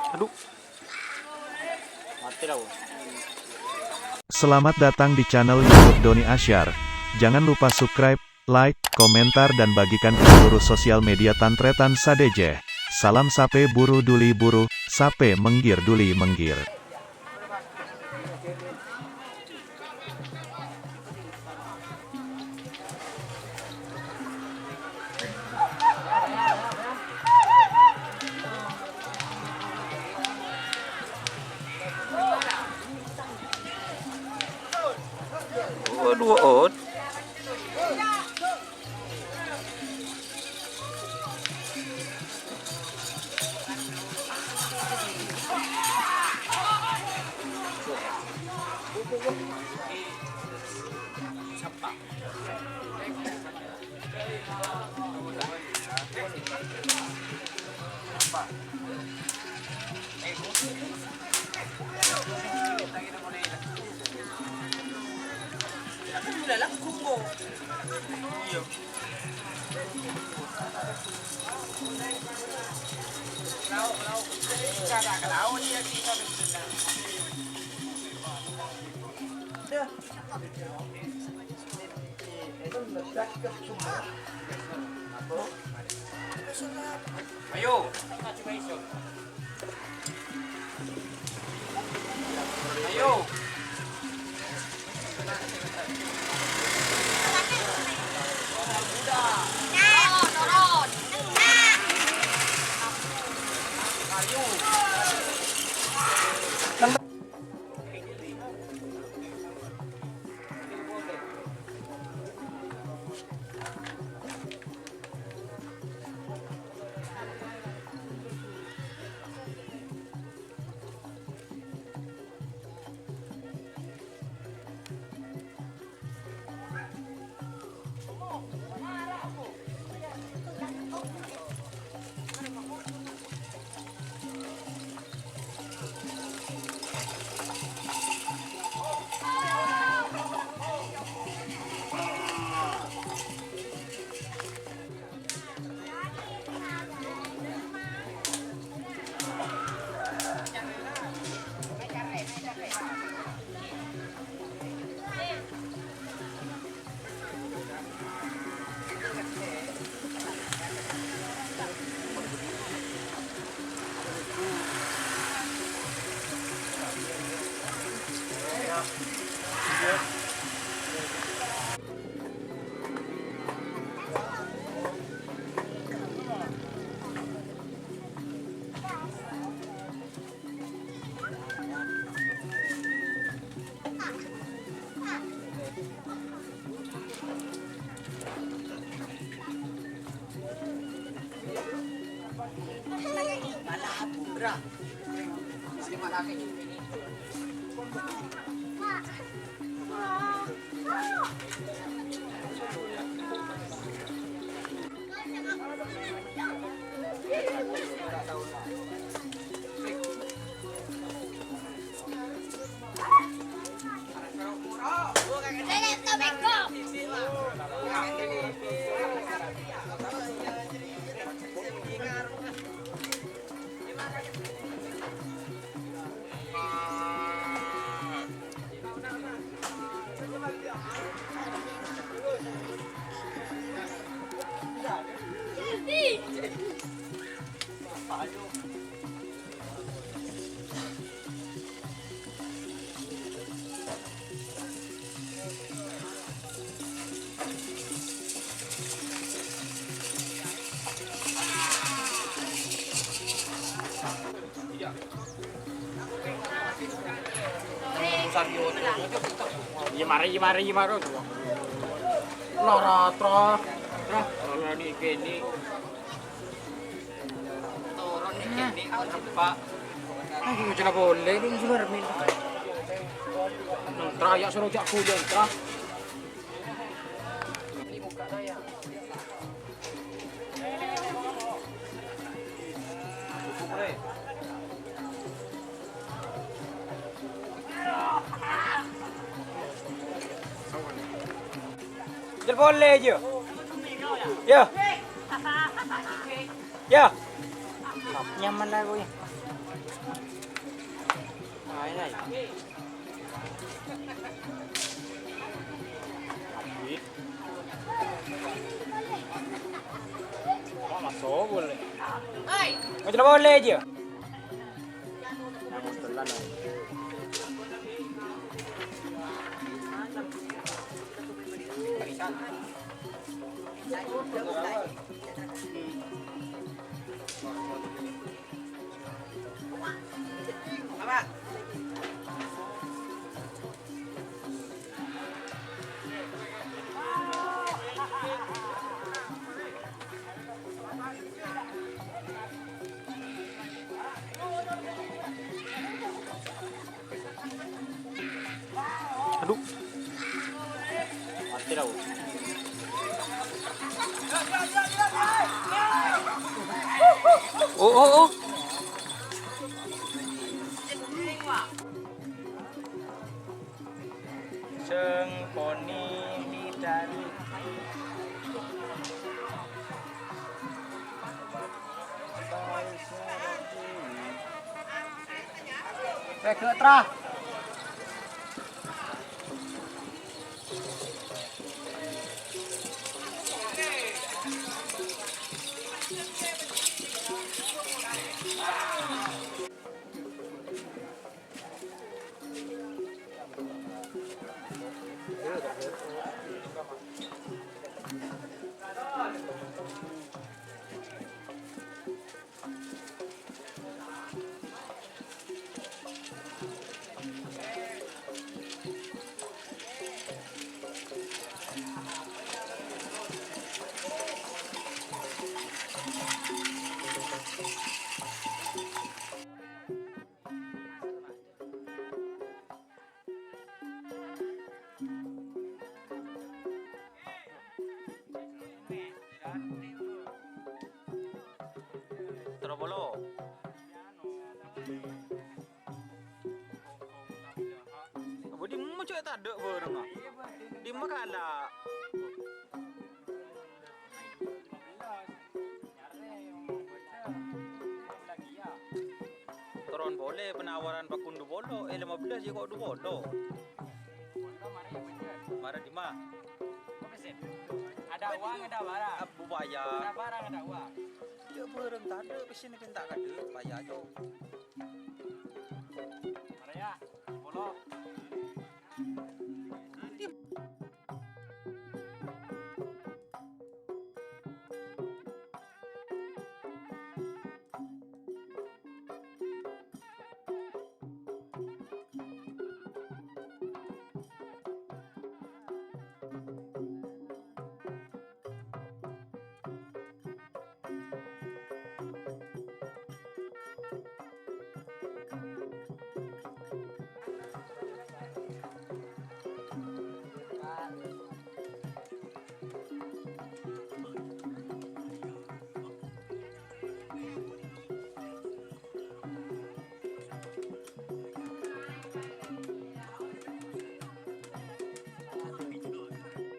Aduh, mati dah. Selamat datang di channel YouTube Doni Asyar. Jangan lupa subscribe, like, komentar dan bagikan ke seluruh sosial media Tantretan Sadejeh. Salam sape buru duli buru, sape menggir duli menggir. Waduh, ot. Ayo. Ayo. Gimana tuh? Laratra. Kalau di kene. Turun di kene apa? Ay, cina boleh ding sumarmin. Nang traya suruh jak kulen tra. Ini muka saya. Boleh je. Ya. Ya. Nyaman lah gue. Này. Oh, masuk boleh. Macam boleh je. Namun telan lah. Apa? Aduh. Mati dah. Oh. Seng poni bidari. Ke terah. Terobolo. Apa di mana cakap tak ada barang ah? Di mana kalah? Teron boleh penawaran pakundu bolo, 15 je kau 2 bolo. Marah di mana? Ada uang, ada barang. Abu bayar. Ada barang, ada uang. Dia barang tak ada, pesen ni tak ada, bayar je. Marah ya, bolo.